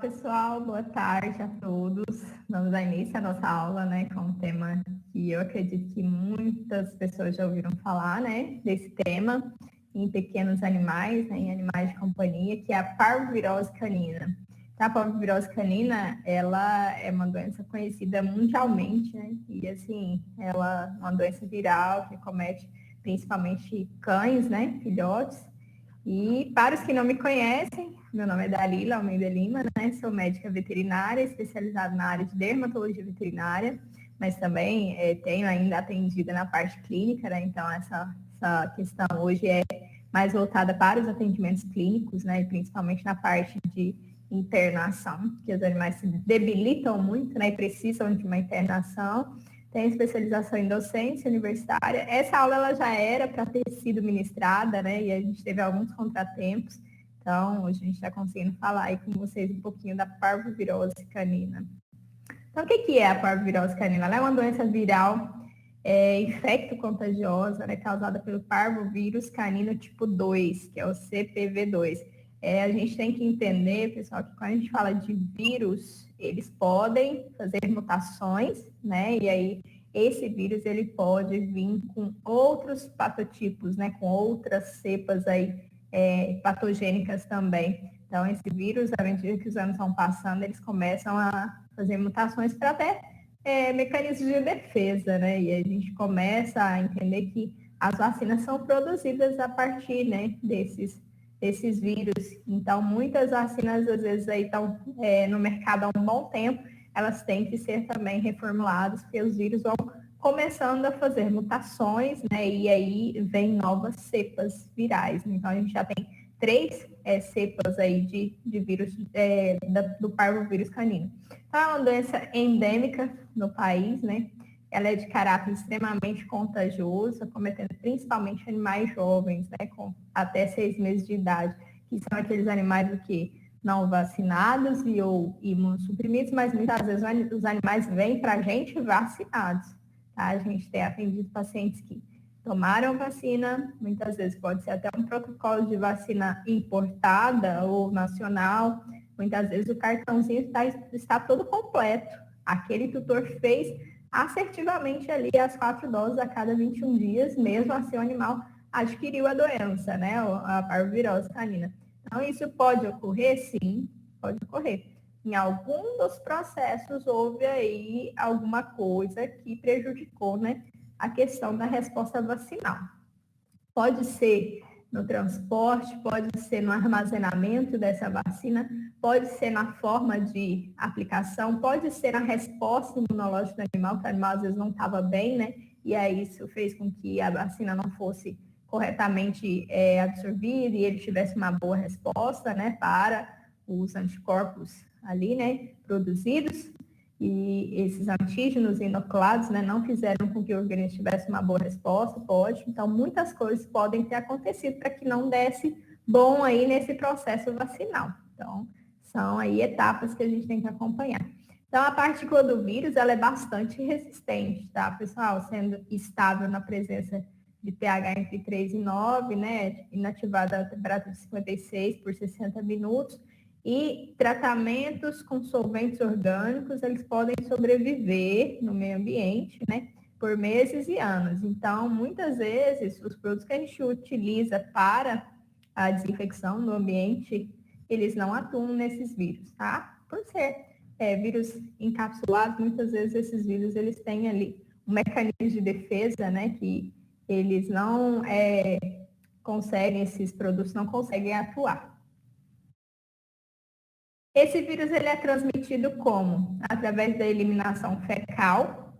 pessoal, boa tarde a todos. Vamos dar início à nossa aula, né, com um tema que eu acredito que muitas pessoas já ouviram falar, né, desse tema em pequenos animais, né, em animais de companhia, que é a parvovirose canina. A parvovirose canina, ela é uma doença conhecida mundialmente, né, e assim, ela é uma doença viral que comete principalmente cães, né, filhotes. E para os que não me conhecem, meu nome é Dalila Almeida Lima, né? Sou médica veterinária, especializada na área de dermatologia veterinária, mas também tenho ainda atendida na parte clínica, né? Então essa questão hoje é mais voltada para os atendimentos clínicos, né? E principalmente na parte de internação, que os animais se debilitam muito, né? E precisam de uma internação. Tenho especialização em docência universitária. Essa aula ela já era para ter sido ministrada, né? E a gente teve alguns contratempos. Então, hoje a gente está conseguindo falar aí com vocês um pouquinho da parvovirose canina. Então, o que é a parvovirose canina? Ela é uma doença viral infecto-contagiosa, né, causada pelo parvovírus canino tipo 2, que é o CPV2. A gente tem que entender, pessoal, que quando a gente fala de vírus, eles podem fazer mutações, né? E aí esse vírus ele pode vir com outros patotipos, né? Com outras cepas aí patogênicas também. Então esse vírus, à medida que os anos vão passando, eles começam a fazer mutações para até mecanismos de defesa, né? E a gente começa a entender que as vacinas são produzidas a partir, né, desses vírus. Então, muitas vacinas, às vezes, aí estão no mercado há um bom tempo, elas têm que ser também reformuladas, porque os vírus vão começando a fazer mutações, né? E aí vem novas cepas virais. Então, a gente já tem 3 cepas aí de vírus do parvovírus canino. Então, é uma doença endêmica no país, né? Ela é de caráter extremamente contagioso, cometendo principalmente animais jovens, né, com até 6 meses de idade, que são aqueles animais do que não vacinados ou imunossuprimidos, mas muitas vezes os animais vêm para a gente vacinados. Tá? A gente tem atendido pacientes que tomaram vacina, muitas vezes pode ser até um protocolo de vacina importada ou nacional, muitas vezes o cartãozinho está todo completo. Aquele tutor fez assertivamente ali as 4 doses a cada 21 dias, mesmo assim o animal adquiriu a doença, né, a parvovirose canina. Então, isso pode ocorrer? Sim, pode ocorrer. Em algum dos processos houve aí alguma coisa que prejudicou, né, a questão da resposta vacinal. Pode ser no transporte, pode ser no armazenamento dessa vacina, pode ser na forma de aplicação, pode ser na resposta imunológica do animal, que o animal às vezes não estava bem, né? E aí isso fez com que a vacina não fosse corretamente absorvida e ele tivesse uma boa resposta, né, para os anticorpos ali, né, produzidos. E esses antígenos inoculados, né, não fizeram com que o organismo tivesse uma boa resposta, pode. Então, muitas coisas podem ter acontecido para que não desse bom aí nesse processo vacinal. Então, são aí etapas que a gente tem que acompanhar. Então, a partícula do vírus, ela é bastante resistente, tá, pessoal? Sendo estável na presença de pH entre 3 e 9, né, inativada a temperatura de 56 por 60 minutos, e tratamentos com solventes orgânicos, eles podem sobreviver no meio ambiente, né, por meses e anos. Então, muitas vezes, os produtos que a gente utiliza para a desinfecção no ambiente, eles não atuam nesses vírus, tá? Por ser vírus encapsulados, muitas vezes esses vírus, eles têm ali um mecanismo de defesa, né, que eles não conseguem, esses produtos não conseguem atuar. Esse vírus ele é transmitido como? Através da eliminação fecal,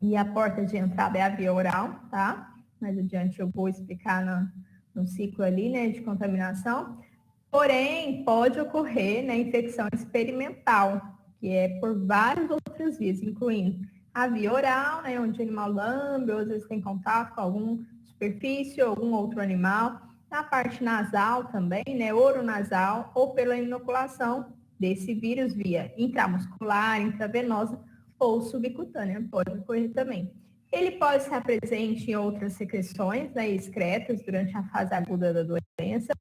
e a porta de entrada é a via oral, tá? Mais adiante eu vou explicar no ciclo ali, né, de contaminação. Porém, pode ocorrer, né, infecção experimental, que é por várias outras vias, incluindo a via oral, né, onde o animal lambe, ou às vezes tem contato com alguma superfície ou algum outro animal. Na parte nasal também, né, oronasal, ou pela inoculação desse vírus via intramuscular, intravenosa ou subcutânea, pode ocorrer também. Ele pode estar presente em outras secreções, né, excretas durante a fase aguda da doença,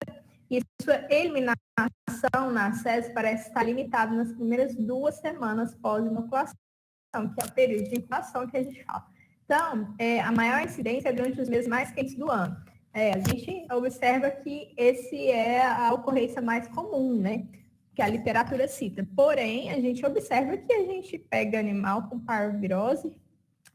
E sua eliminação na SES parece estar limitada nas primeiras 2 semanas pós-inoculação, que é o período de incubação que a gente fala. Então, a maior incidência é durante os meses mais quentes do ano. A gente observa que esse é a ocorrência mais comum, né? Que a literatura cita. Porém, a gente observa que a gente pega animal com parvovirose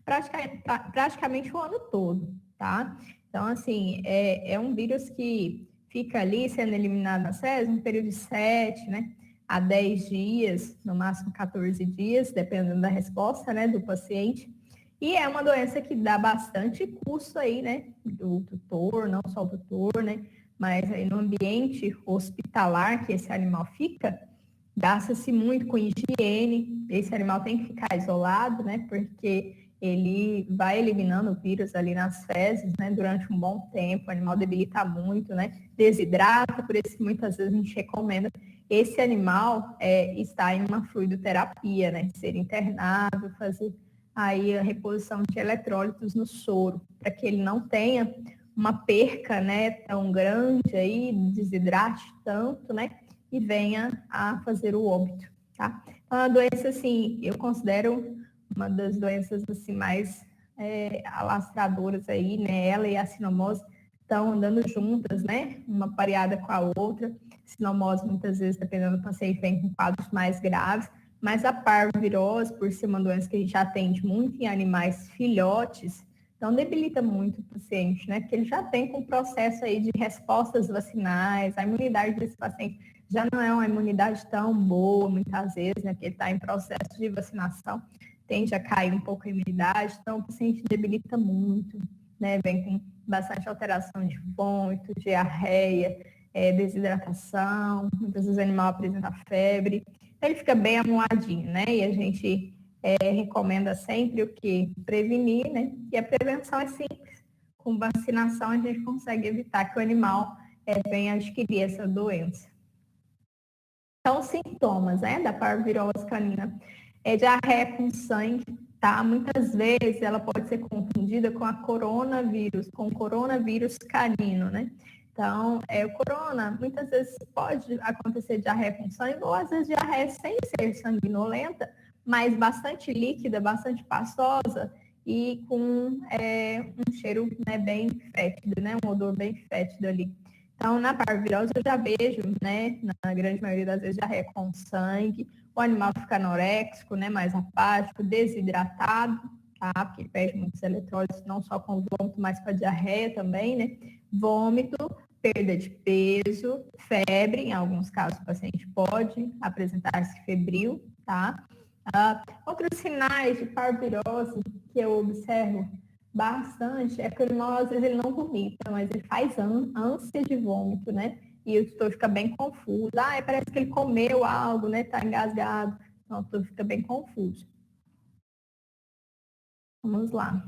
praticamente o ano todo, tá? Então, assim, é um vírus que fica ali sendo eliminado na SES no período de 7, né, a 10 dias, no máximo 14 dias, dependendo da resposta, né, do paciente. E é uma doença que dá bastante custo aí, né, do tutor, não só o tutor, né, mas aí no ambiente hospitalar que esse animal fica, gasta-se muito com higiene, esse animal tem que ficar isolado, né, porque ele vai eliminando o vírus ali nas fezes, né, durante um bom tempo, o animal debilita muito, né, desidrata, por isso que muitas vezes a gente recomenda esse animal estar em uma fluidoterapia, né, ser internado, fazer aí a reposição de eletrólitos no soro, para que ele não tenha uma perca, né, tão grande aí, desidrate tanto, né, e venha a fazer o óbito, tá? Então, a doença, assim, eu considero uma das doenças, assim, mais alastradoras aí, né, ela e a sinomose estão andando juntas, né, uma pareada com a outra. Sinomose, muitas vezes, dependendo do paciente, vem com quadros mais graves, mas a parvovirose, por ser uma doença que a gente atende muito em animais filhotes, então debilita muito o paciente, né? Porque ele já tem com o processo aí de respostas vacinais, a imunidade desse paciente já não é uma imunidade tão boa, muitas vezes, né? Porque ele está em processo de vacinação, tende a cair um pouco a imunidade, então o paciente debilita muito, né? Vem com bastante alteração de vômito, diarreia, desidratação, muitas vezes o animal apresenta febre, então ele fica bem amuadinho, né? E a gente recomenda sempre o que? Prevenir, né? E a prevenção é simples. Com vacinação a gente consegue evitar que o animal venha adquirir essa doença. Então, sintomas, né, da parvovirose canina é diarreia com sangue, tá? Muitas vezes ela pode ser confundida com com o coronavírus canino, né? Então, o corona, muitas vezes pode acontecer diarreia com sangue, ou às vezes diarreia sem ser sanguinolenta, mas bastante líquida, bastante pastosa e com um cheiro, né, bem fétido, né, um odor bem fétido ali. Então, na parvovirose eu já vejo, né, na grande maioria das vezes, diarreia com sangue, o animal fica anoréxico, né, mais apático, desidratado, tá, porque ele perde muitos eletrólitos, não só com o vômito, mas com a diarreia também, né, vômito, perda de peso, febre, em alguns casos o paciente pode apresentar-se febril, tá. Outros sinais de parvovirose que eu observo bastante é que o animal, às vezes, ele não vomita, mas ele faz ânsia de vômito, né? E o tutor fica bem confuso. Parece que ele comeu algo, né? Tá engasgado. Então, o tutor fica bem confuso. Vamos lá.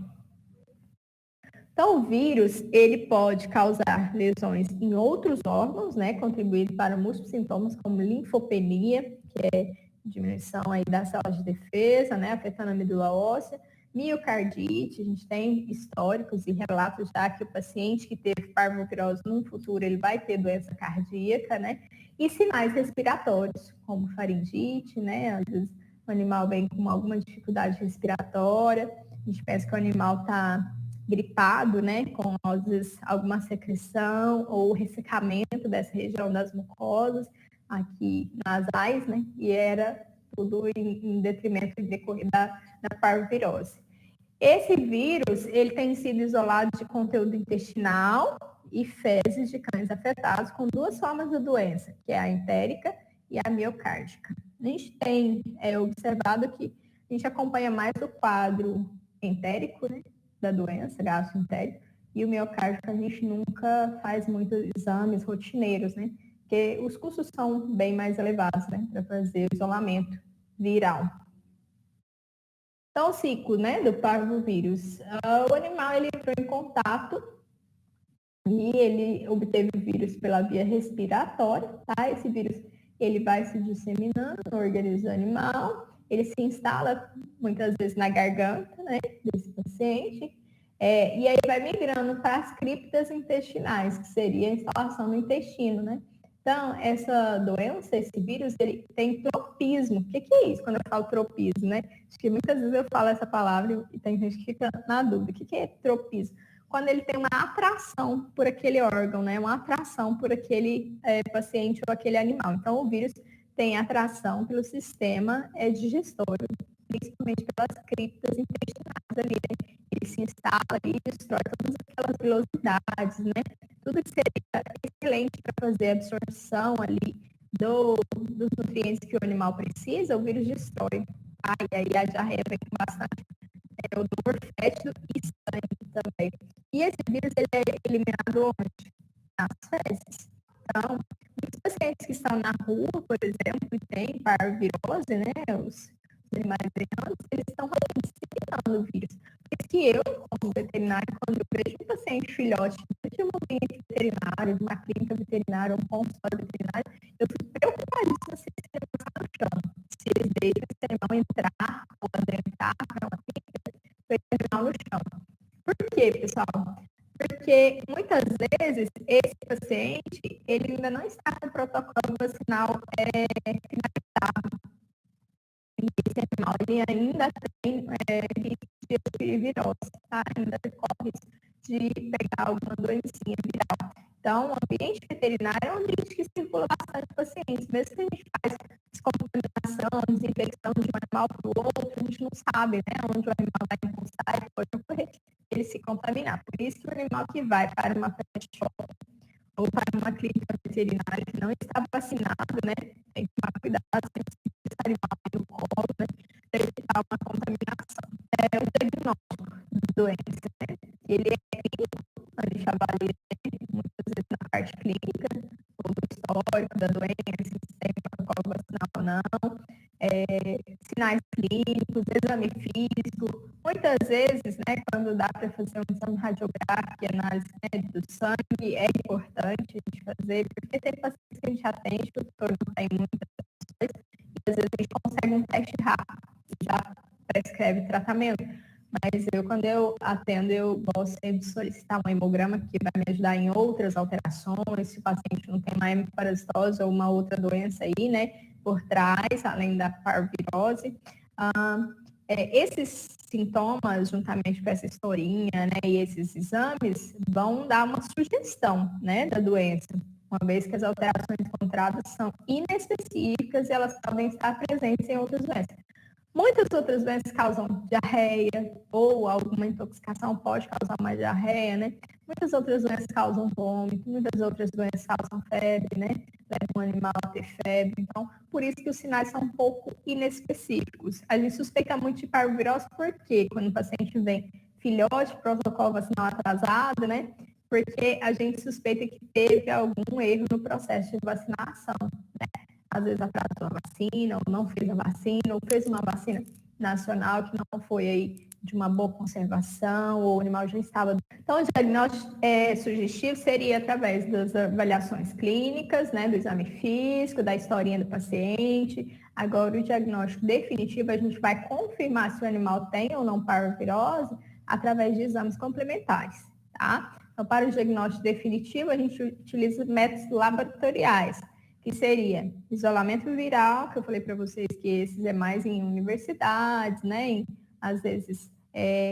Então, o vírus, ele pode causar lesões em outros órgãos, né? Contribuir para múltiplos sintomas, como linfopenia, que é diminuição aí das células de defesa, né? Afetando a medula óssea. Miocardite, a gente tem históricos e relatos já que o paciente que teve parvovirose no futuro, ele vai ter doença cardíaca, né? E sinais respiratórios, como faringite, né? Às vezes o animal vem com alguma dificuldade respiratória, a gente pensa que o animal está gripado, né? Com, às vezes, alguma secreção ou ressecamento dessa região das mucosas, aqui nasais, né? E era tudo em detrimento de decorrer da parvovirose. Esse vírus, ele tem sido isolado de conteúdo intestinal e fezes de cães afetados com 2 formas da doença, que é a entérica e a miocárdica. A gente tem observado que a gente acompanha mais o quadro entérico, né, da doença, gastroentérico, e o miocárdico a gente nunca faz muitos exames rotineiros, né, porque os custos são bem mais elevados, né, para fazer o isolamento viral. Então, o ciclo, né, do parvovírus. O animal, ele entrou em contato e ele obteve o vírus pela via respiratória, tá? Esse vírus, ele vai se disseminando no organismo animal, ele se instala muitas vezes na garganta, né, desse paciente, e aí vai migrando para as criptas intestinais, que seria a instalação no intestino, né? Então, essa doença, esse vírus, ele tem tropismo. O que é isso quando eu falo tropismo, né? Acho que muitas vezes eu falo essa palavra e tem gente que fica na dúvida. O que é tropismo? Quando ele tem uma atração por aquele órgão, né? Uma atração por aquele paciente ou aquele animal. Então, o vírus tem atração pelo sistema digestório, principalmente pelas criptas intestinais ali, né? Ele se instala e destrói todas aquelas velocidades, né? Tudo que seria excelente para fazer a absorção ali dos nutrientes que o animal precisa, o vírus destrói. E aí a diarreia vem com bastante odor fétido e sangue também. E esse vírus ele é eliminado onde? Nas fezes. Então, muitos pacientes que estão na rua, por exemplo, e têm parvovirose, né, os animais venenos, eles estão disseminando o vírus. Por isso que eu, como veterinário, quando eu vejo um paciente filhote de uma clínica veterinária, de uma clínica veterinária, um consultório veterinário, eu fico preocupadíssima se esse animal está no chão, se eles deixam esse animal entrar ou adentrar para uma clínica, para esse animal no chão. Por quê, pessoal? Porque muitas vezes esse paciente ele ainda não está com o protocolo vacinal finalizado. Esse animal ele ainda tem risco de virose, tá? Ainda corre de pegar alguma doencinha viral. Então, o ambiente veterinário é um ambiente que circula bastante pacientes. Mesmo que a gente faz descontaminação, desinfecção de um animal para o outro, a gente não sabe, né, onde o animal vai impulsar e pode ocorrer ele se contaminar. Por isso que o animal que vai para uma pet shop ou para uma clínica veterinária que não está vacinado, né, tem que tomar cuidado, tem que esse animal no colo, né, para evitar uma contaminação. É o diagnóstico da doença, né? Ele é clínico, a gente avalia muitas vezes na parte clínica, ou do histórico da doença, se tem protocolo vacinal ou não, sinais clínicos, exame físico. Muitas vezes, né, quando dá para fazer um exame radiográfico e análise, né, do sangue, é importante a gente fazer, porque tem pacientes que a gente atende que o doutor não tem muitas coisas, e às vezes a gente consegue um teste rápido, já prescreve tratamento. Mas quando eu atendo, eu gosto de solicitar um hemograma que vai me ajudar em outras alterações, se o paciente não tem uma hemiparasitose ou uma outra doença aí, né, por trás, além da parvovirose. Esses sintomas, juntamente com essa historinha, né, e esses exames, vão dar uma sugestão, né, da doença, uma vez que as alterações encontradas são inespecíficas e elas podem estar presentes em outras doenças. Muitas outras doenças causam diarreia ou alguma intoxicação pode causar uma diarreia, né? Muitas outras doenças causam vômito, muitas outras doenças causam febre, né? Leva um animal a ter febre. Então, por isso que os sinais são um pouco inespecíficos. A gente suspeita muito de parvovirose porque quando o paciente vem filhote, protocolo vacinal atrasado, né? Porque a gente suspeita que teve algum erro no processo de vacinação, né? Às vezes atrasou a vacina, ou não fez a vacina, ou fez uma vacina nacional que não foi aí de uma boa conservação, ou o animal já estava... Então, o diagnóstico sugestivo seria através das avaliações clínicas, né, do exame físico, da historinha do paciente. Agora, o diagnóstico definitivo, a gente vai confirmar se o animal tem ou não parvovirose através de exames complementares, tá? Então, para o diagnóstico definitivo, a gente utiliza métodos laboratoriais, que seria isolamento viral, que eu falei para vocês que esses é mais em universidades, né, às vezes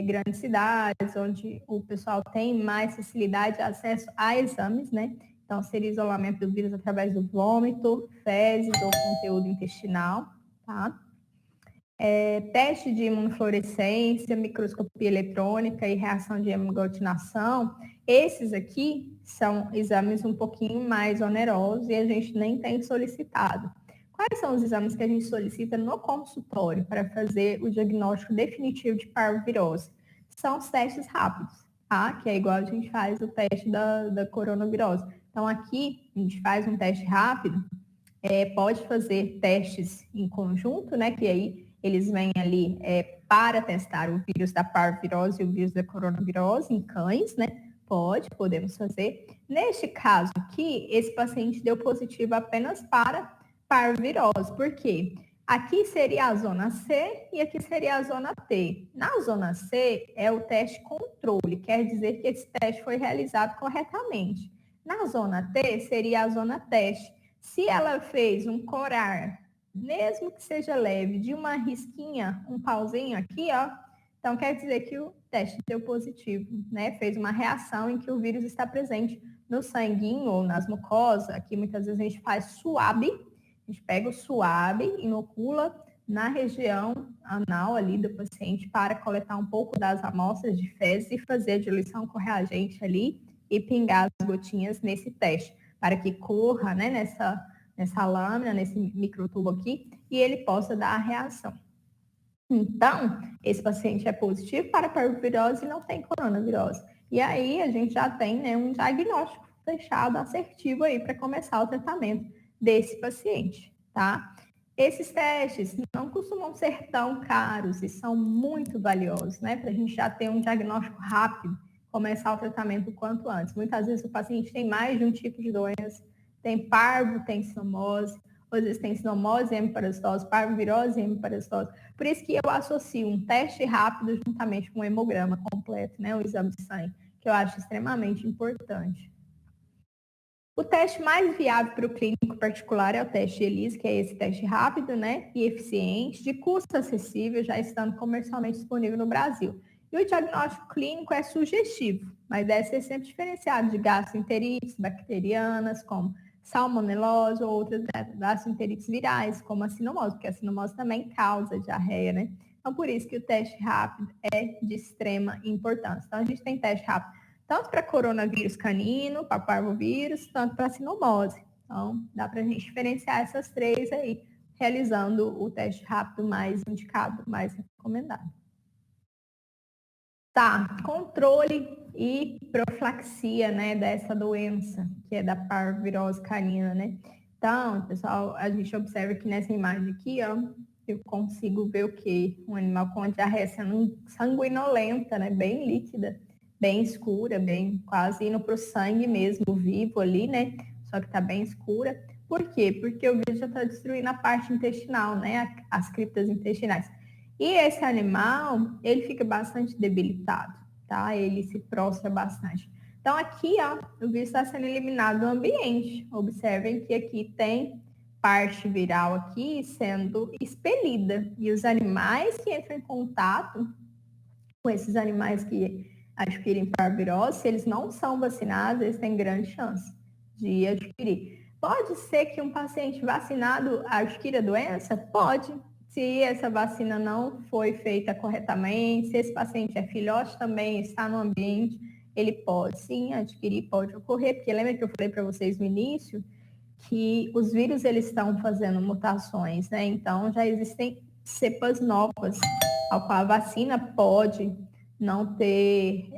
grandes cidades, onde o pessoal tem mais facilidade de acesso a exames, né, então seria isolamento do vírus através do vômito, fezes ou conteúdo intestinal, tá? Teste de imunofluorescência, microscopia eletrônica e reação de hemoaglutinação, esses aqui são exames um pouquinho mais onerosos e a gente nem tem solicitado. Quais são os exames que a gente solicita no consultório para fazer o diagnóstico definitivo de parvovirose? São os testes rápidos, tá? Que é igual a gente faz o teste da coronavirose. Então, aqui a gente faz um teste rápido, pode fazer testes em conjunto, né? Que aí eles vêm ali para testar o vírus da parvovirose e o vírus da coronavirose em cães, né? Podemos fazer. Neste caso aqui, esse paciente deu positivo apenas para parvovirose. Por quê? Aqui seria a zona C e aqui seria a zona T. Na zona C é o teste controle, quer dizer que esse teste foi realizado corretamente. Na zona T seria a zona teste. Se ela fez um corar, mesmo que seja leve, de uma risquinha, um pauzinho aqui, ó, então quer dizer que o teste deu positivo, né? Fez uma reação em que o vírus está presente no sanguinho ou nas mucosas. Aqui muitas vezes a gente faz suave, a gente pega o suave, inocula na região anal ali do paciente para coletar um pouco das amostras de fezes e fazer a diluição com reagente ali e pingar as gotinhas nesse teste, para que corra, né, nessa lâmina, nesse microtubo aqui, e ele possa dar a reação. Então, esse paciente é positivo para parvovirose e não tem coronavirose. E aí a gente já tem, né, um diagnóstico fechado, assertivo aí para começar o tratamento desse paciente, tá? Esses testes não costumam ser tão caros e são muito valiosos, né? Para a gente já ter um diagnóstico rápido, começar o tratamento o quanto antes. Muitas vezes o paciente tem mais de um tipo de doença, tem parvo, tem sinomose, às vezes tem sinomose, hemiparasitose, parvovirose e hemiparasitose. Por isso que eu associo um teste rápido juntamente com um hemograma completo, né? O exame de sangue, que eu acho extremamente importante. O teste mais viável para o clínico particular é o teste ELISA, que é esse teste rápido, né, e eficiente, de custo acessível, já estando comercialmente disponível no Brasil. E o diagnóstico clínico é sugestivo, mas deve ser sempre diferenciado de gastroenterites bacterianas, como salmonelose ou outras gastroenterites virais, como a sinomose, porque a sinomose também causa diarreia, né? Então, por isso que o teste rápido é de extrema importância. Então, a gente tem teste rápido tanto para coronavírus canino, para parvovírus, tanto para sinomose. Então, dá para a gente diferenciar essas três aí, realizando o teste rápido mais indicado, mais recomendado. Tá, controle e profilaxia, né, dessa doença, que é da parvovirose canina, né? Então, pessoal, a gente observa que nessa imagem aqui, ó, eu consigo ver o quê? Um animal com a diarreia sanguinolenta, né, bem líquida, bem escura, bem quase indo para o sangue mesmo, vivo ali, né? Só que tá bem escura. Por quê? Porque o vírus já está destruindo a parte intestinal, né? As criptas intestinais. E esse animal, ele fica bastante debilitado, tá? Ele se prostra bastante. Então, aqui, ó, o vírus está sendo eliminado do ambiente. Observem que aqui tem parte viral aqui sendo expelida. E os animais que entram em contato com esses animais que adquirem parvovirose, se eles não são vacinados, eles têm grande chance de adquirir. Pode ser que um paciente vacinado adquira a doença? Pode. Se essa vacina não foi feita corretamente, se esse paciente é filhote também, está no ambiente, ele pode sim adquirir, pode ocorrer, porque lembra que eu falei para vocês no início que os vírus eles estão fazendo mutações, né? Então já existem cepas novas, ao qual a vacina pode não ter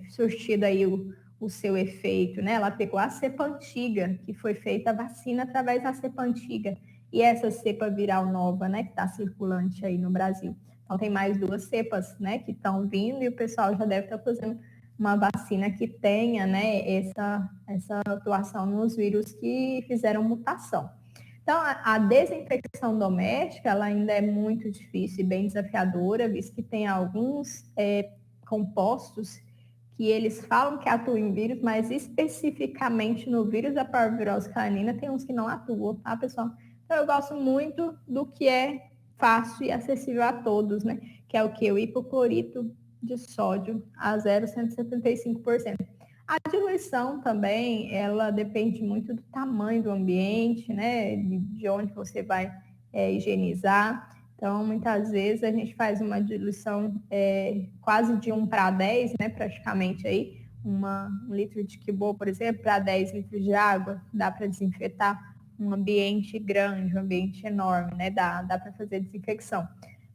surtido aí o seu efeito, né? Ela pegou a cepa antiga, que foi feita a vacina através da cepa antiga, e essa cepa viral nova, né, que está circulante aí no Brasil. Então tem mais duas cepas, né, que estão vindo e o pessoal já deve estar fazendo uma vacina que tenha, né, essa atuação nos vírus que fizeram mutação. Então, a desinfecção doméstica, ela ainda é muito difícil e bem desafiadora, visto que tem alguns compostos que eles falam que atuam em vírus, mas especificamente no vírus da parvovirose canina, tem uns que não atuam, tá, pessoal? Então, eu gosto muito do que é fácil e acessível a todos, né? Que é o que? O hipoclorito de sódio a 0,175%. A diluição também, ela depende muito do tamanho do ambiente, né? De onde você vai higienizar. Então, muitas vezes a gente faz uma diluição quase de 1:10, né? Praticamente aí, um litro de Kibô, por exemplo, para 10 litros de água, dá para desinfetar um ambiente grande, um ambiente enorme, né? Dá para fazer desinfecção.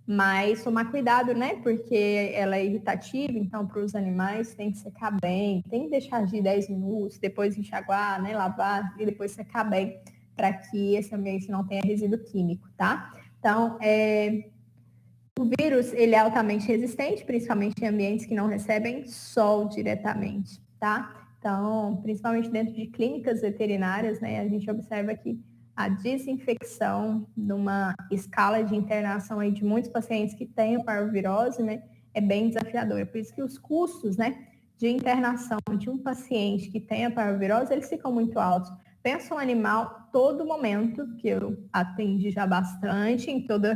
Mas tomar cuidado, né? Porque ela é irritativa, então para os animais tem que secar bem, tem que deixar de 10 minutos, depois enxaguar, né? Lavar e depois secar bem, para que esse ambiente não tenha resíduo químico, tá? Então, o vírus, ele é altamente resistente, principalmente em ambientes que não recebem sol diretamente, tá? Então, principalmente dentro de clínicas veterinárias, né? A gente observa que a desinfecção numa escala de internação aí de muitos pacientes que têm parvovirose, né, é bem desafiadora. Por isso que os custos, né, de internação de um paciente que tenha parvovirose, eles ficam muito altos. penso um animal todo momento, que eu atendi já bastante, em todo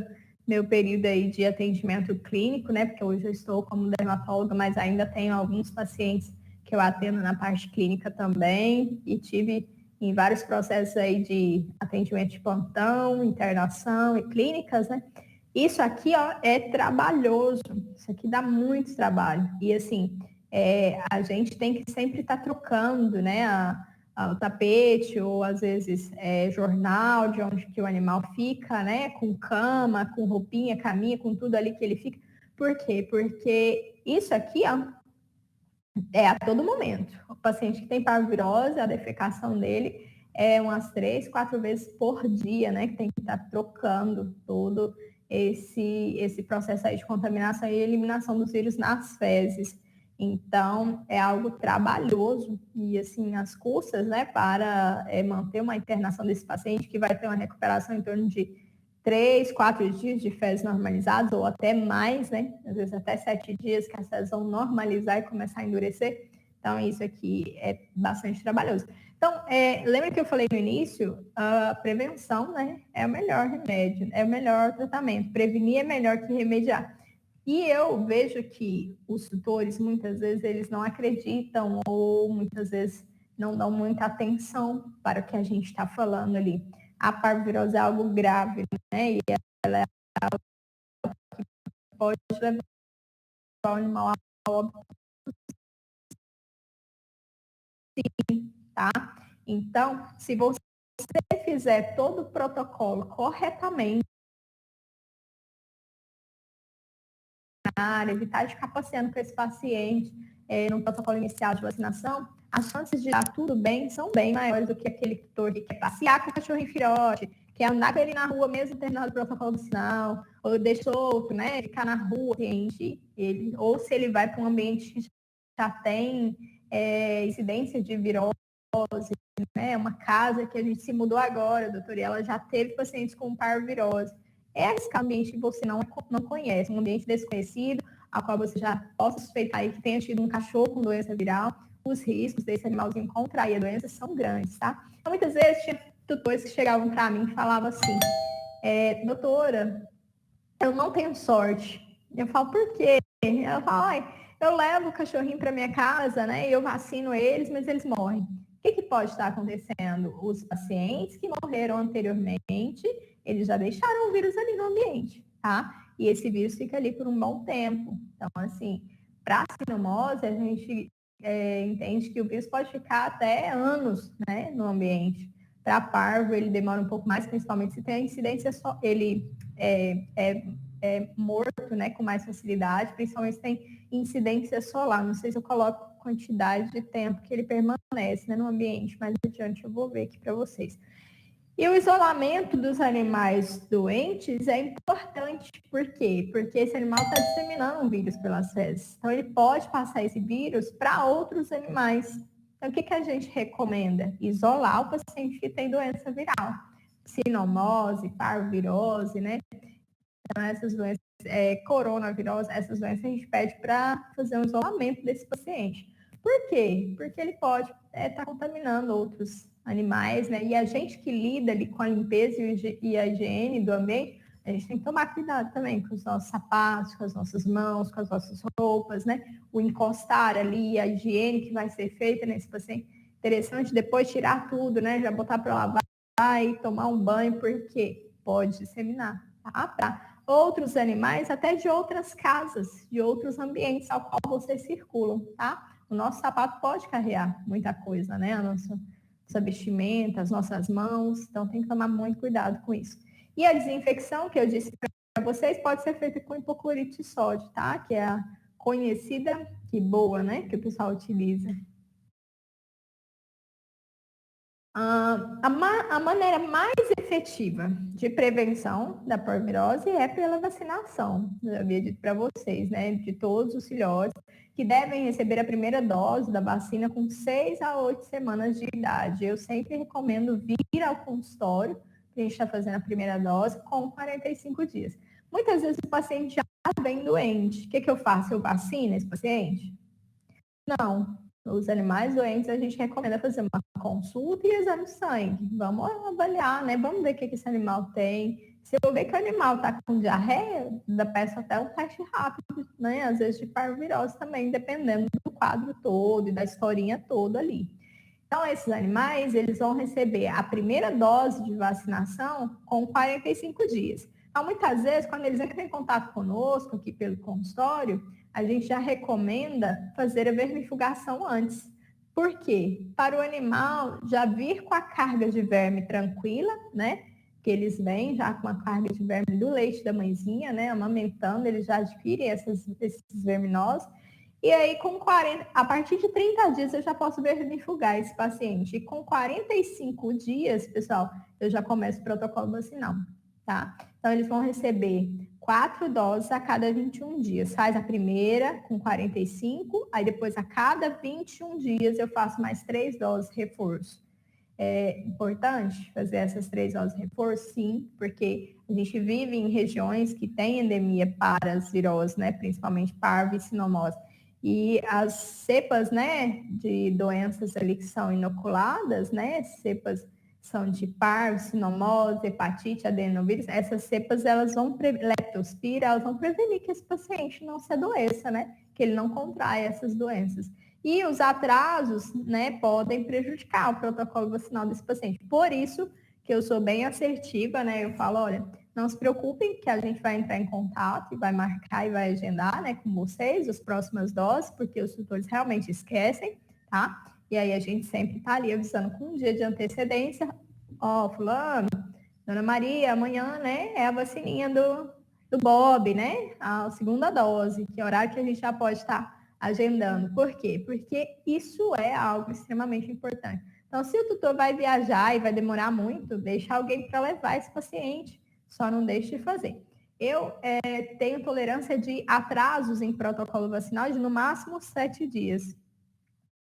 meu período aí de atendimento clínico, né? Porque hoje eu estou como dermatóloga, mas ainda tenho alguns pacientes que eu atendo na parte clínica também, e tive em vários processos aí de atendimento de plantão, internação e clínicas, né? Isso aqui, ó, é trabalhoso. Isso aqui dá muito trabalho. E, assim, a gente tem que sempre estar trocando, né, o tapete ou, às vezes, jornal de onde que o animal fica, né, com cama, com roupinha, caminha, com tudo ali que ele fica. Por quê? Porque isso aqui, ó, é a todo momento. O paciente que tem parvovirose, a defecação dele é umas 3, 4 vezes por dia, né? Que tem que estar trocando todo esse processo aí de contaminação e eliminação dos vírus nas fezes. Então, é algo trabalhoso e, assim, as custas, né, para manter uma internação desse paciente, que vai ter uma recuperação em torno de 3, 4 dias de fezes normalizadas, ou até mais, né? Às vezes até 7 dias que as fezes vão normalizar e começar a endurecer. Então, isso aqui é bastante trabalhoso. Então, lembra que eu falei no início? A prevenção, né, é o melhor remédio, é o melhor tratamento. Prevenir é melhor que remediar. E eu vejo que os tutores, muitas vezes, eles não acreditam ou muitas vezes não dão muita atenção para o que a gente está falando ali. A parvovirose é algo grave, né? E ela pode levar o animal a óbito, tá? Então, se você fizer todo o protocolo corretamente, evitar de ficar passeando com esse paciente no protocolo inicial de vacinação, as chances de dar tudo bem são bem maiores do que aquele tutor que quer passear com o cachorro em filhote, quer andar com ele na rua mesmo terminado o protocolo vacinal, ou deixa solto, né, ficar na rua, ele, ou se ele vai para um ambiente que já tem incidência de virose, né, uma casa que a gente se mudou agora, doutora, e ela já teve pacientes com parvovirose. É esse ambiente que você não conhece, um ambiente desconhecido, a qual você já possa suspeitar aí que tenha tido um cachorro com doença viral, os riscos desse animalzinho contrair a doença são grandes, tá? Então, muitas vezes, tinha tutores que chegavam para mim e falavam assim, doutora, eu não tenho sorte. Eu falo, por quê? Ela fala, ai, eu levo o cachorrinho para minha casa, né? E eu vacino eles, mas eles morrem. O que pode estar acontecendo? Os pacientes que morreram anteriormente, eles já deixaram o vírus ali no ambiente, tá? E esse vírus fica ali por um bom tempo. Então, assim, para a sinomose, a gente entende que o vírus pode ficar até anos, né, no ambiente. Para parvo, ele demora um pouco mais, principalmente se tem a incidência só, ele é morto, né, com mais facilidade, principalmente se tem incidência solar. Não sei se eu coloco quantidade de tempo que ele permanece, né, no ambiente, mas adiante eu vou ver aqui para vocês. E o isolamento dos animais doentes é importante. Por quê? Porque esse animal está disseminando um vírus pelas fezes. Então, ele pode passar esse vírus para outros animais. Então, o que a gente recomenda? Isolar o paciente que tem doença viral. Sinomose, parvovirose, né? Então, essas doenças, coronavirose, essas doenças a gente pede para fazer um isolamento desse paciente. Por quê? Porque ele pode estar contaminando outros animais, né? E a gente que lida ali com a limpeza e a higiene do ambiente, a gente tem que tomar cuidado também com os nossos sapatos, com as nossas mãos, com as nossas roupas, né? O encostar ali, a higiene que vai ser feita nesse paciente. Interessante depois tirar tudo, né? Já botar para lavar e tomar um banho, porque pode disseminar, tá? Pra outros animais, até de outras casas, de outros ambientes ao qual vocês circulam, tá? O nosso sapato pode carregar muita coisa, né? A nossa vestimenta, as nossas mãos, então tem que tomar muito cuidado com isso. E a desinfecção, que eu disse para vocês, pode ser feita com hipoclorito de sódio, tá? Que é a conhecida e boa, né? Que o pessoal utiliza. A maneira mais efetiva de prevenção da parvovirose é pela vacinação. Eu havia dito para vocês, né? De todos os filhotes que devem receber a primeira dose da vacina com 6 a 8 semanas de idade. Eu sempre recomendo vir ao consultório, que a gente está fazendo a primeira dose, com 45 dias. Muitas vezes o paciente já vem doente. O que eu faço? Eu vacino esse paciente? Não, os animais doentes, a gente recomenda fazer uma consulta e exame de sangue. Vamos avaliar, né? Vamos ver o que esse animal tem. Se eu ver que o animal está com diarreia, peço até um teste rápido, né? Às vezes de parvovirose também, dependendo do quadro todo e da historinha toda ali. Então, esses animais, eles vão receber a primeira dose de vacinação com 45 dias. Então, muitas vezes, quando eles entram em contato conosco aqui pelo consultório, a gente já recomenda fazer a vermifugação antes. Por quê? Para o animal já vir com a carga de verme tranquila, né? Que eles vêm já com a carga de verme do leite da mãezinha, né? Amamentando, eles já adquirem esses verminosos. E aí, a partir de 30 dias, eu já posso vermifugar esse paciente. E com 45 dias, pessoal, eu já começo o protocolo vacinal, tá? Então, eles vão receber 4 doses a cada 21 dias. Faz a primeira com 45, aí depois a cada 21 dias eu faço mais 3 doses de reforço. É importante fazer essas 3 doses de reforço? Sim, porque a gente vive em regiões que têm endemia para as viroses, né? Principalmente parvo e sinomose. E as cepas, né, de doenças ali que são inoculadas, né, cepas são de parvo, sinomose, hepatite, adenovírus, essas cepas, elas vão, leptospira, elas vão prevenir que esse paciente não se adoeça, né, que ele não contraia essas doenças. E os atrasos, né, podem prejudicar o protocolo vacinal desse paciente. Por isso que eu sou bem assertiva, né, eu falo, olha, não se preocupem que a gente vai entrar em contato e vai marcar e vai agendar, né, com vocês as próximas doses, porque os tutores realmente esquecem, tá? E aí a gente sempre está ali avisando com um dia de antecedência, ó, fulano, dona Maria, amanhã, né, é a vacininha do Bob, né, a segunda dose, que é horário que a gente já pode estar agendando. Por quê? Porque isso é algo extremamente importante. Então, se o tutor vai viajar e vai demorar muito, deixa alguém para levar esse paciente, só não deixe de fazer. Eu tenho tolerância de atrasos em protocolo vacinal de no máximo 7 dias.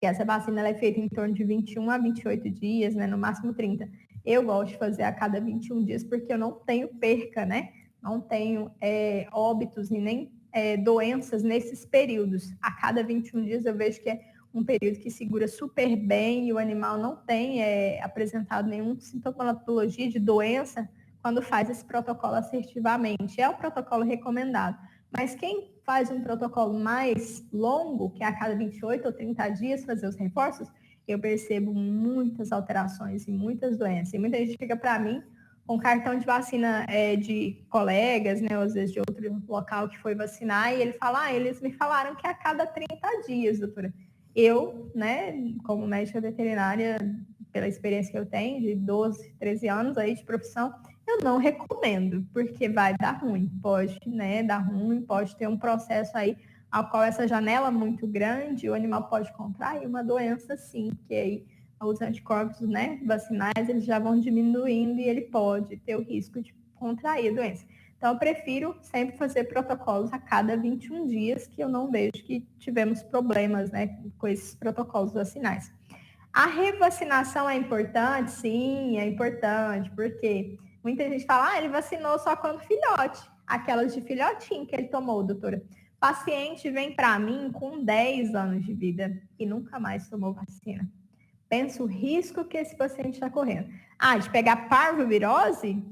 E essa vacina ela é feita em torno de 21 a 28 dias, né? No máximo 30. Eu gosto de fazer a cada 21 dias porque eu não tenho perca, né? Não tenho óbitos e nem doenças nesses períodos. A cada 21 dias eu vejo que é um período que segura super bem e o animal não tem apresentado nenhuma sintomatologia de doença quando faz esse protocolo assertivamente. É o protocolo recomendado. Mas quem faz um protocolo mais longo, que é a cada 28 ou 30 dias fazer os reforços, eu percebo muitas alterações e muitas doenças. E muita gente chega para mim com cartão de vacina de colegas, né, ou às vezes de outro local que foi vacinar, e ele fala, eles me falaram que é a cada 30 dias, doutora. Eu, né, como médica veterinária, pela experiência que eu tenho, de 12, 13 anos aí de profissão, eu não recomendo, porque vai dar ruim, pode, né, dar ruim, pode ter um processo aí ao qual essa janela muito grande, o animal pode contrair uma doença sim, que aí os anticorpos, né, vacinais, eles já vão diminuindo e ele pode ter o risco de contrair a doença. Então, eu prefiro sempre fazer protocolos a cada 21 dias, que eu não vejo que tivemos problemas, né, com esses protocolos vacinais. A revacinação é importante? Sim, é importante, porque muita gente fala, ele vacinou só quando filhote. Aquelas de filhotinho que ele tomou, doutora. Paciente vem para mim com 10 anos de vida e nunca mais tomou vacina. Pensa o risco que esse paciente está correndo. De pegar parvovirose?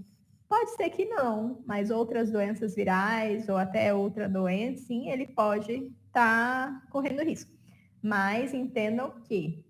Pode ser que não, mas outras doenças virais ou até outra doença, sim, ele pode estar correndo risco. Mas entendam que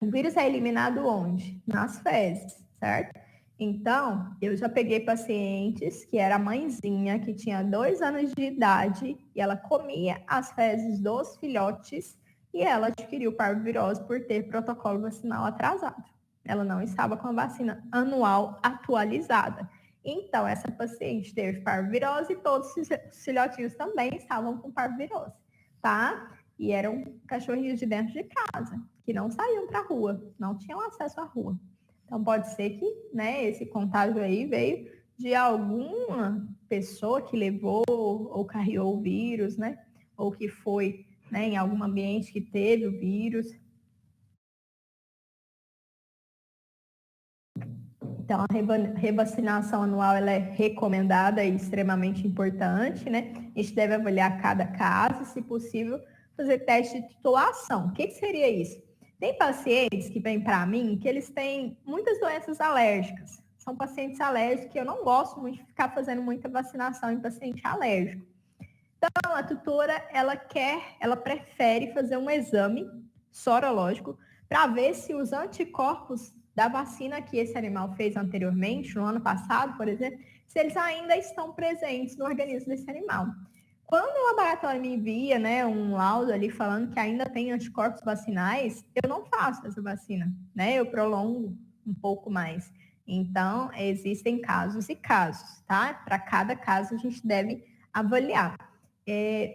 o vírus é eliminado onde? Nas fezes, certo? Então, eu já peguei pacientes que era a mãezinha, que tinha 2 anos de idade, e ela comia as fezes dos filhotes, e ela adquiriu parvovirose por ter protocolo vacinal atrasado. Ela não estava com a vacina anual atualizada. Então, essa paciente teve parvovirose e todos os filhotinhos também estavam com parvovirose, tá? E eram cachorrinhos de dentro de casa, que não saíam para a rua, não tinham acesso à rua. Então, pode ser que, né, esse contágio aí veio de alguma pessoa que levou ou carregou o vírus, né? Ou que foi, né, em algum ambiente que teve o vírus. Então, a revacinação anual ela é recomendada e extremamente importante, né? A gente deve avaliar cada caso, se possível, fazer teste de titulação. O que seria isso? Tem pacientes que vêm para mim que eles têm muitas doenças alérgicas. São pacientes alérgicos que eu não gosto muito de ficar fazendo muita vacinação em paciente alérgico. Então, a tutora, ela prefere fazer um exame sorológico para ver se os anticorpos da vacina que esse animal fez anteriormente, no ano passado, por exemplo, se eles ainda estão presentes no organismo desse animal. Quando o laboratório me envia, né, um laudo ali falando que ainda tem anticorpos vacinais, eu não faço essa vacina, né? Eu prolongo um pouco mais. Então, existem casos e casos, tá? Para cada caso, a gente deve avaliar.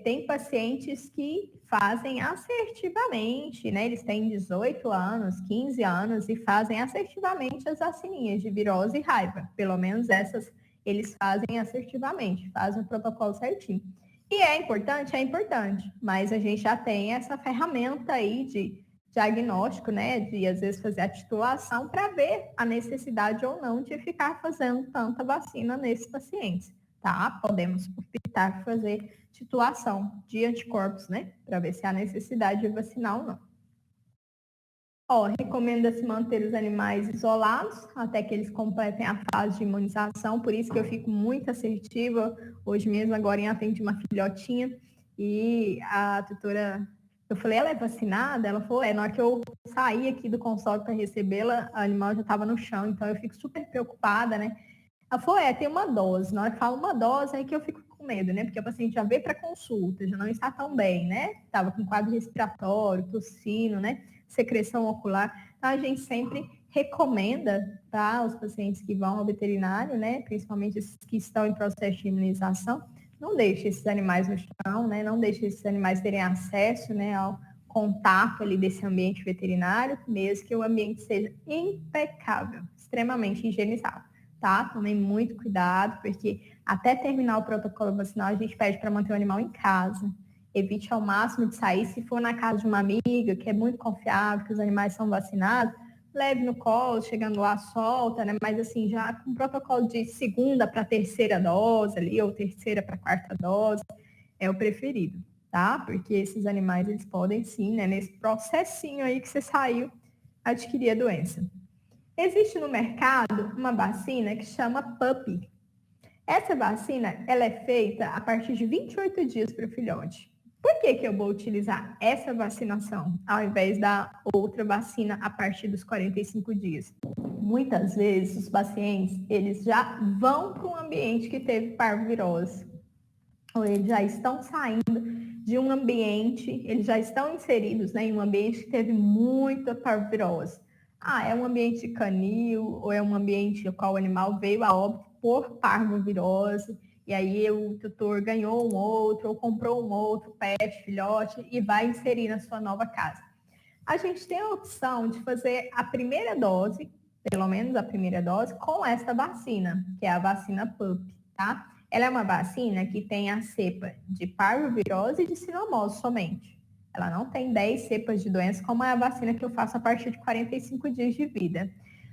Tem pacientes que fazem assertivamente, né? Eles têm 18 anos, 15 anos e fazem assertivamente as vacininhas de virose e raiva. Pelo menos essas eles fazem assertivamente, fazem o protocolo certinho. E é importante, mas a gente já tem essa ferramenta aí de diagnóstico, né? De às vezes fazer a titulação para ver a necessidade ou não de ficar fazendo tanta vacina nesses pacientes, tá? Podemos optar por fazer titulação de anticorpos, né? Para ver se há necessidade de vacinar ou não. Recomenda-se manter os animais isolados até que eles completem a fase de imunização, por isso que eu fico muito assertiva. Hoje mesmo, agora, atendi uma filhotinha e a tutora, eu falei, ela é vacinada? Ela falou, na hora que eu saí aqui do consultório para recebê-la, o animal já estava no chão, então eu fico super preocupada, né? Ela falou, tem uma dose. Na hora que fala uma dose, é que eu fico com medo, né? Porque a paciente já veio para consulta, já não está tão bem, né? Estava com quadro respiratório, tossindo, né? Secreção ocular. Então, a gente sempre recomenda para os pacientes que vão ao veterinário, né? Principalmente esses que estão em processo de imunização, não deixe esses animais no chão, né? Não deixe esses animais terem acesso, né, ao contato ali desse ambiente veterinário, mesmo que o ambiente seja impecável, extremamente higienizado. Tá? Tomem muito cuidado, porque até terminar o protocolo vacinal, a gente pede para manter o animal em casa. Evite ao máximo de sair. Se for na casa de uma amiga, que é muito confiável, que os animais são vacinados, leve no colo, chegando lá, solta, né? Mas assim, já com protocolo de segunda para terceira dose ali, ou terceira para quarta dose, é o preferido, tá? Porque esses animais, eles podem sim, né? Nesse processinho aí que você saiu, adquirir a doença. Existe no mercado uma vacina que chama PUP. Essa vacina, ela é feita a partir de 28 dias para o filhote. Por que eu vou utilizar essa vacinação ao invés da outra vacina a partir dos 45 dias? Muitas vezes os pacientes, eles já vão para um ambiente que teve parvovirose, ou eles já estão saindo de um ambiente, eles já estão inseridos, né, em um ambiente que teve muita parvovirose. É um ambiente canil, ou é um ambiente no qual o animal veio a óbito por parvovirose, e aí o tutor ganhou um outro, ou comprou um outro pet, filhote, e vai inserir na sua nova casa. A gente tem a opção de fazer a primeira dose, pelo menos a primeira dose, com essa vacina, que é a vacina PUP, tá? Ela é uma vacina que tem a cepa de parvovirose e de sinomose somente. Ela não tem 10 cepas de doença, como é a vacina que eu faço a partir de 45 dias de vida.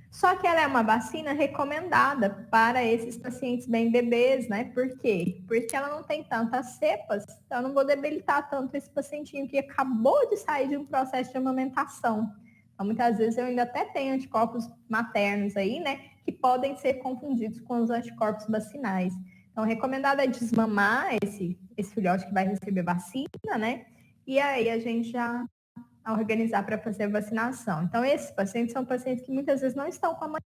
Só que ela é uma vacina recomendada para esses pacientes bem bebês, né? Por quê? Porque ela não tem tantas cepas, então eu não vou debilitar tanto esse pacientinho que acabou de sair de um processo de amamentação. Então, muitas vezes eu ainda até tenho anticorpos maternos aí, né? Que podem ser confundidos com os anticorpos vacinais. Então, recomendado é desmamar esse filhote que vai receber vacina, né? E aí a gente já organizar para fazer a vacinação. Então, esses pacientes são pacientes que muitas vezes não estão com a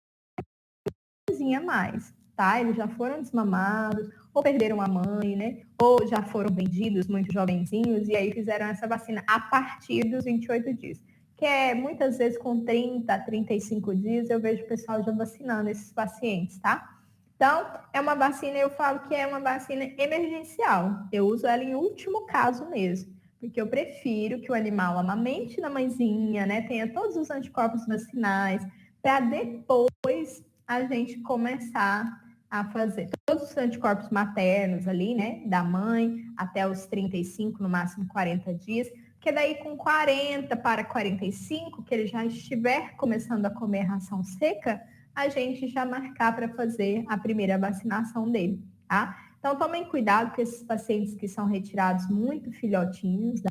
mãezinha mais, tá? Eles já foram desmamados, ou perderam a mãe, né? Ou já foram vendidos muito jovenzinhos, e aí fizeram essa vacina a partir dos 28 dias. Que é muitas vezes com 30 a 35 dias, eu vejo o pessoal já vacinando esses pacientes, tá? Então, é uma vacina, eu falo que é uma vacina emergencial. Eu uso ela em último caso mesmo, porque eu prefiro que o animal amamente na mãezinha, né? Tenha todos os anticorpos vacinais, para depois a gente começar a fazer todos os anticorpos maternos ali, né? Da mãe, até os 35, no máximo 40 dias. Porque daí com 40 para 45, que ele já estiver começando a comer ração seca, a gente já marcar para fazer a primeira vacinação dele, tá? Então, tomem cuidado com esses pacientes que são retirados muito filhotinhos da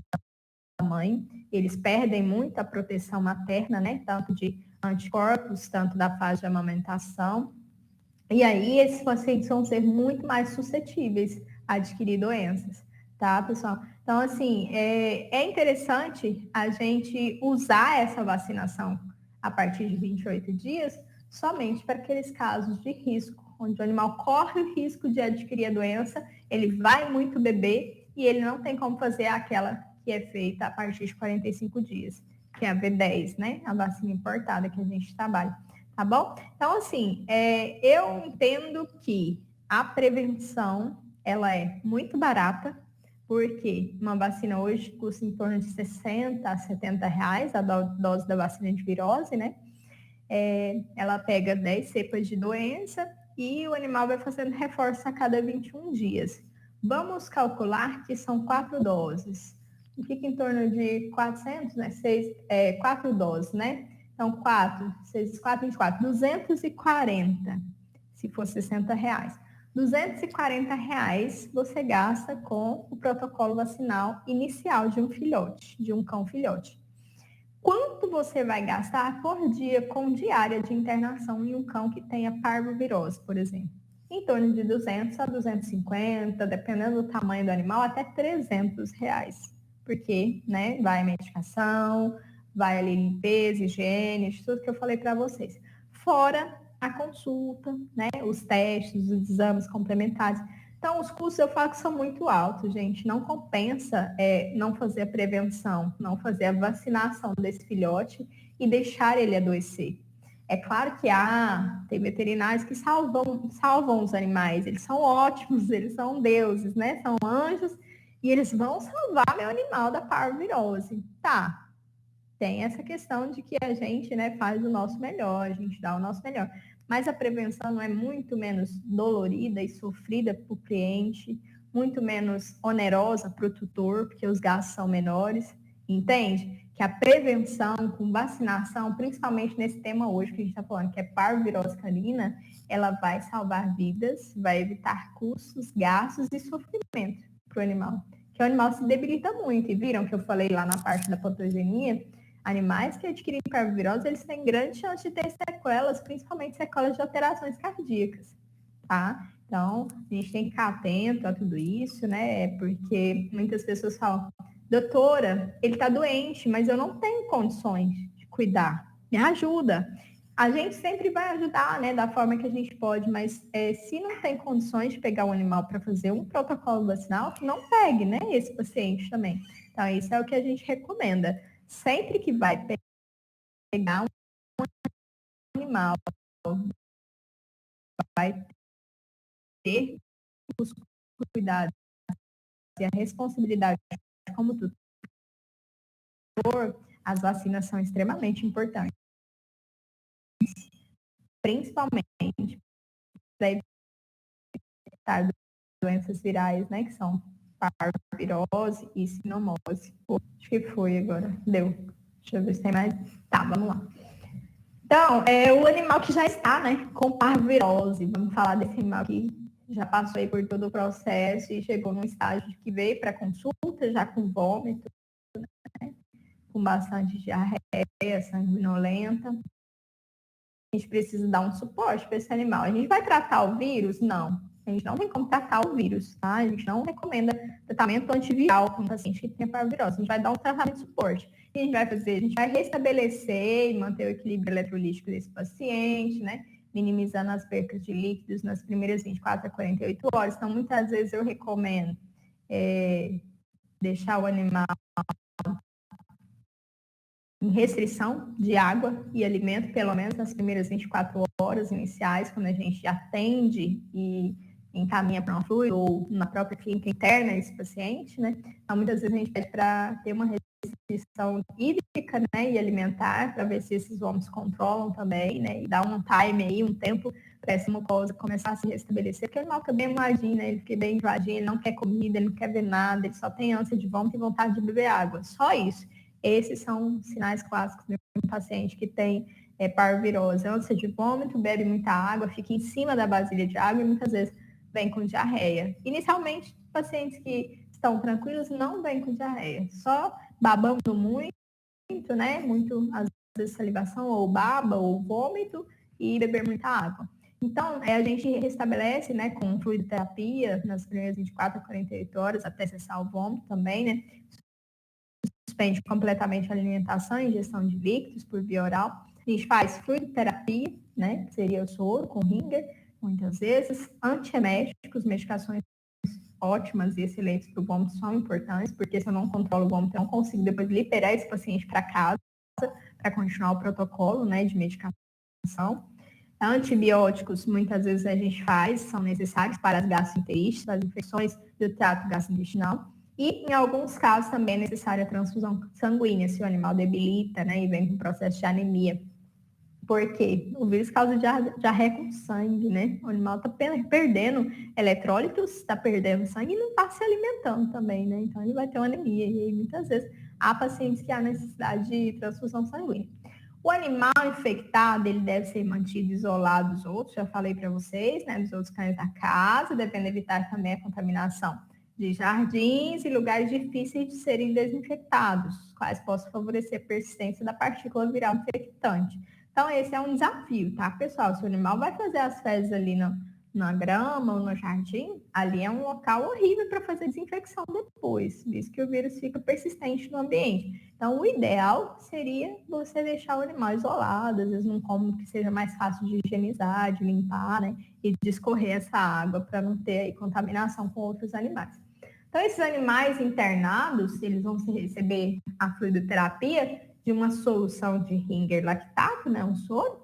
mãe, eles perdem muito a proteção materna, né? Tanto de anticorpos, tanto da fase de amamentação. E aí, esses pacientes vão ser muito mais suscetíveis a adquirir doenças, tá, pessoal? Então, assim, é interessante a gente usar essa vacinação a partir de 28 dias somente para aqueles casos de risco, onde o animal corre o risco de adquirir a doença, ele vai muito beber e ele não tem como fazer aquela que é feita a partir de 45 dias, que é a V10, né? A vacina importada que a gente trabalha. Tá bom? Então, assim, eu entendo que a prevenção, ela é muito barata, porque uma vacina hoje custa em torno de 60 a 70 reais, a dose da vacina de virose, né? Ela pega 10 cepas de doença e o animal vai fazendo reforço a cada 21 dias. Vamos calcular que são 4 doses. Fica em torno de 400, né? 4 doses, né? Então, 4, 6, 4, 24, 240, se for 60 reais. 240 reais você gasta com o protocolo vacinal inicial de um filhote, de um cão filhote. Quanto você vai gastar por dia com diária de internação em um cão que tenha parvovirose, por exemplo? Em torno de 200 a 250, dependendo do tamanho do animal, até 300 reais. Porque, né, vai a medicação, vai ali limpeza, higiene, tudo que eu falei para vocês. Fora a consulta, né, os testes, os exames complementares. Então, os custos eu falo que são muito altos, gente. Não compensa não fazer a prevenção, não fazer a vacinação desse filhote e deixar ele adoecer. É claro que tem veterinários que salvam os animais, eles são ótimos, eles são deuses, né? São anjos, e eles vão salvar meu animal da parvovirose. Tá, tem essa questão de que a gente, né, faz o nosso melhor, a gente dá o nosso melhor. Mas a prevenção não é muito menos dolorida e sofrida para o cliente, muito menos onerosa para o tutor, porque os gastos são menores, entende? Que a prevenção com vacinação, principalmente nesse tema hoje que a gente está falando, que é parvovirose canina, ela vai salvar vidas, vai evitar custos, gastos e sofrimento para o animal. Que o animal se debilita muito. E viram que eu falei lá na parte da patogenia? Animais que adquirem parvovirose, eles têm grande chance de ter sequelas, principalmente sequelas de alterações cardíacas, tá? Então, a gente tem que ficar atento a tudo isso, né? Porque muitas pessoas falam, doutora, ele tá doente, mas eu não tenho condições de cuidar. Me ajuda. A gente sempre vai ajudar, né, da forma que a gente pode, mas se não tem condições de pegar o animal para fazer um protocolo vacinal, não pegue, né, esse paciente também. Então, isso é o que a gente recomenda. Sempre que vai pegar um animal, vai ter os cuidados e a responsabilidade como tutor, as vacinas são extremamente importantes, principalmente para evitar doenças virais, né, que são parvovirose e sinomose. Acho que foi agora. Deu. Deixa eu ver se tem mais. Tá, vamos lá. Então, o animal que já está, né, com parvovirose, vamos falar desse animal que já passou aí por todo o processo e chegou num estágio que veio para consulta, já com vômito, né, com bastante diarreia, sanguinolenta. A gente precisa dar um suporte para esse animal. A gente vai tratar o vírus? Não. A gente não tem como tratar o vírus, tá? A gente não recomenda tratamento antiviral para um paciente que tem parvovirose. A gente vai dar um tratamento de suporte. O que a gente vai fazer? A gente vai restabelecer e manter o equilíbrio eletrolítico desse paciente, né? Minimizando as percas de líquidos nas primeiras 24 a 48 horas. Então, muitas vezes eu recomendo deixar o animal em restrição de água e alimento, pelo menos nas primeiras 24 horas iniciais, quando a gente atende e encaminha para uma fluido ou na própria clínica interna esse paciente, né? Então, muitas vezes a gente pede para ter uma restrição hídrica, né, e alimentar, para ver se esses vômitos controlam também, né, e dar um time aí, um tempo para essa mucosa começar a se restabelecer, porque o animal fica bem invadindo, né, ele fica bem invadindo, ele não quer comida, ele não quer ver nada, ele só tem ânsia de vômito e vontade de beber água, só isso. Esses são sinais clássicos de um paciente que tem parvovirose, ânsia de vômito, bebe muita água, fica em cima da vasilha de água e muitas vezes vem com diarreia. Inicialmente, pacientes que estão tranquilos não vêm com diarreia, só babando muito, né? Muito, às vezes, salivação, ou baba, ou vômito, e beber muita água. Então, a gente restabelece, né, com fluidoterapia nas primeiras 24 a 48 horas, até cessar o vômito também, né? Suspende completamente a alimentação e ingestão de líquidos por via oral. A gente faz fluidoterapia, né, que seria o soro com Ringer, muitas vezes. Antieméticos, medicações ótimas e excelentes para o vômito são importantes, porque se eu não controlo o vômito, eu não consigo depois liberar esse paciente para casa para continuar o protocolo, né, de medicação. Antibióticos, muitas vezes a gente faz, são necessários para as gastroenterites, as infecções do trato gastrointestinal. E, em alguns casos, também é necessária a transfusão sanguínea, se o animal debilita, né, e vem com processo de anemia. Porque o vírus causa diarreia com sangue, né? O animal está perdendo eletrólitos, está perdendo sangue e não está se alimentando também, né? Então, ele vai ter uma anemia. E aí, muitas vezes, há pacientes que há necessidade de transfusão sanguínea. O animal infectado, ele deve ser mantido isolado dos outros, já falei para vocês, né, dos outros cães da casa, devendo evitar também a contaminação de jardins e lugares difíceis de serem desinfectados, quais possam favorecer a persistência da partícula viral infectante. Então, esse é um desafio, tá, pessoal? Se o animal vai fazer as fezes ali na grama ou no jardim, ali é um local horrível para fazer desinfecção depois, visto que o vírus fica persistente no ambiente. Então, o ideal seria você deixar o animal isolado, às vezes num cômodo que seja mais fácil de higienizar, de limpar, né? E de escorrer essa água para não ter aí contaminação com outros animais. Então, esses animais internados, eles vão receber a fluidoterapia de uma solução de Ringer lactato, né? Um soro,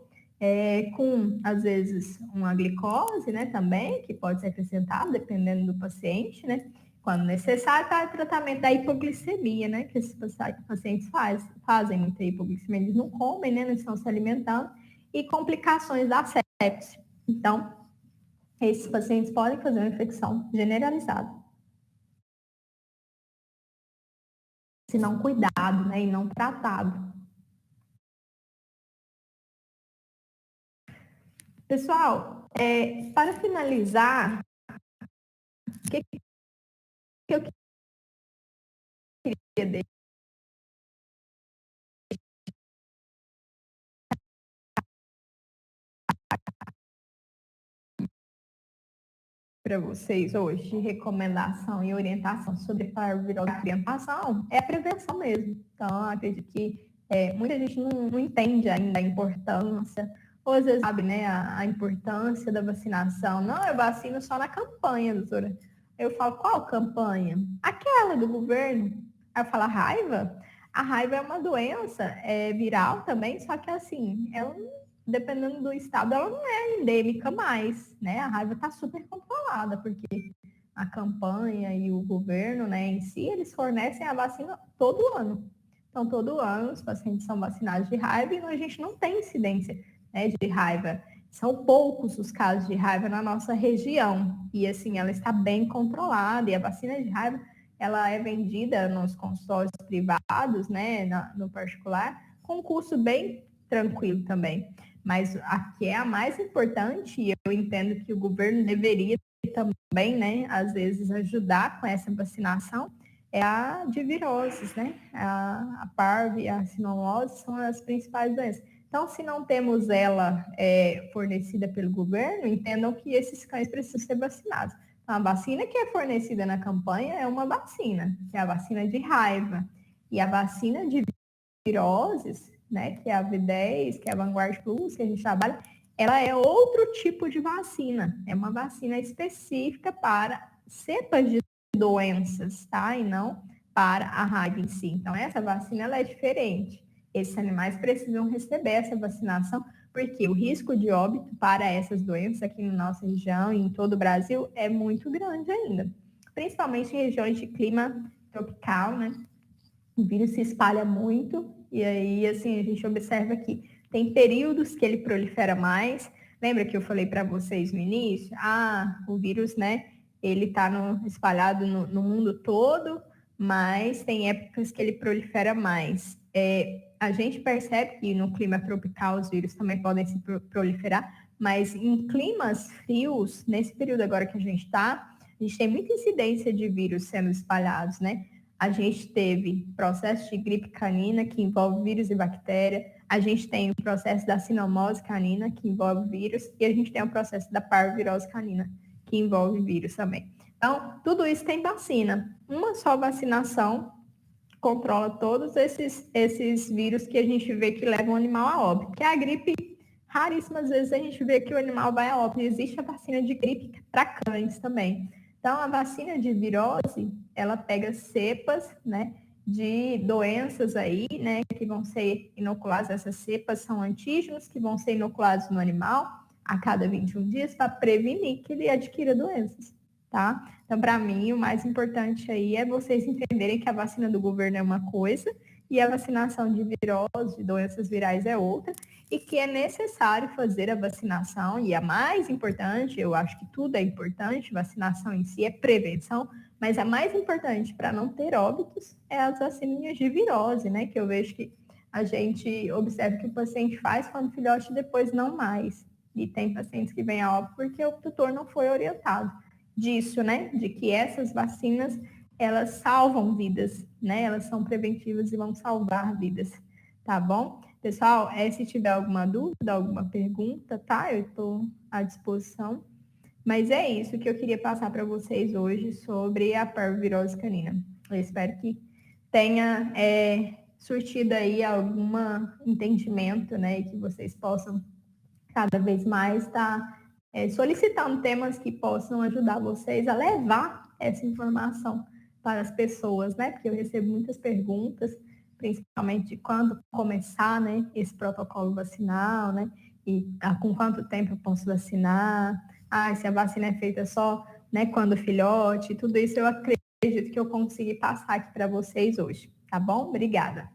com, às vezes, uma glicose, né, também, que pode ser acrescentada, dependendo do paciente, né, quando necessário, para o tratamento da hipoglicemia, né, que esses pacientes fazem muita hipoglicemia, eles não comem, né, não estão se alimentando, e complicações da sepse. Então, esses pacientes podem fazer uma infecção generalizada. Se não cuidado, né, e não tratado. Pessoal, para finalizar, o que eu queria para vocês hoje de recomendação e orientação sobre parvovirose de orientação é a prevenção mesmo. Então, acredito que muita gente não entende ainda a importância, ou às vezes sabe, né, a importância da vacinação. Não, eu vacino só na campanha, doutora. Eu falo, qual campanha? Aquela do governo. Aí eu falo, a raiva? A raiva é uma doença viral também, só que assim, ela dependendo do estado, ela não é endêmica mais, né? A raiva está super controlada, porque a campanha e o governo, né, em si, eles fornecem a vacina todo ano. Então, todo ano os pacientes são vacinados de raiva e a gente não tem incidência, né, de raiva. São poucos os casos de raiva na nossa região. E, assim, ela está bem controlada. E a vacina de raiva, ela é vendida nos consultórios privados, né, no particular, com um custo bem tranquilo também. Mas a que é a mais importante, e eu entendo que o governo deveria também, né, às vezes ajudar com essa vacinação, é a de viroses, né? A parvo e a sinomose são as principais doenças. Então, se não temos ela fornecida pelo governo, entendam que esses cães precisam ser vacinados. Então, a vacina que é fornecida na campanha é uma vacina, que é a vacina de raiva. E a vacina de viroses, né, que é a V10, que é a Vanguard Plus, que a gente trabalha, ela é outro tipo de vacina. É uma vacina específica para cepas de doenças, tá? E não para a raiva em si. Então, essa vacina ela é diferente. Esses animais precisam receber essa vacinação, porque o risco de óbito para essas doenças aqui na nossa região e em todo o Brasil é muito grande ainda. Principalmente em regiões de clima tropical, né? O vírus se espalha muito e aí, assim, a gente observa que tem períodos que ele prolifera mais. Lembra que eu falei para vocês no início? O vírus, né, ele está espalhado no mundo todo, mas tem épocas que ele prolifera mais. A gente percebe que no clima tropical os vírus também podem se proliferar, mas em climas frios, nesse período agora que a gente está, a gente tem muita incidência de vírus sendo espalhados, né? A gente teve processo de gripe canina, que envolve vírus e bactéria. A gente tem o processo da sinomose canina, que envolve vírus. E a gente tem o processo da parvovirose canina, que envolve vírus também. Então, tudo isso tem vacina. Uma só vacinação controla todos esses vírus que a gente vê que levam o animal a óbito. Que é a gripe, raríssimas vezes a gente vê que o animal vai a óbito. Existe a vacina de gripe para cães também. Então, a vacina de virose, ela pega cepas, né, de doenças aí, né, que vão ser inoculadas. Essas cepas são antígenos que vão ser inoculados no animal a cada 21 dias para prevenir que ele adquira doenças, tá? Então, para mim, o mais importante aí é vocês entenderem que a vacina do governo é uma coisa e a vacinação de virose, de doenças virais é outra, e que é necessário fazer a vacinação, e a mais importante, eu acho que tudo é importante, vacinação em si é prevenção, mas a mais importante para não ter óbitos é as vacininhas de virose, né? Que eu vejo que a gente observa que o paciente faz quando filhote e depois não mais. E tem pacientes que vêm a óbito porque o tutor não foi orientado disso, né? De que essas vacinas, elas salvam vidas, né? Elas são preventivas e vão salvar vidas, tá bom? Pessoal, se tiver alguma dúvida, alguma pergunta, tá? Eu estou à disposição. Mas é isso que eu queria passar para vocês hoje sobre a parvovirose canina. Eu espero que tenha surtido aí algum entendimento, né? E que vocês possam cada vez mais estar solicitando temas que possam ajudar vocês a levar essa informação para as pessoas, né? Porque eu recebo muitas perguntas, principalmente de quando começar, né, esse protocolo vacinal, né? E com quanto tempo eu posso vacinar? Se a vacina é feita só, né, quando filhote, tudo isso eu acredito que eu consegui passar aqui para vocês hoje, tá bom? Obrigada.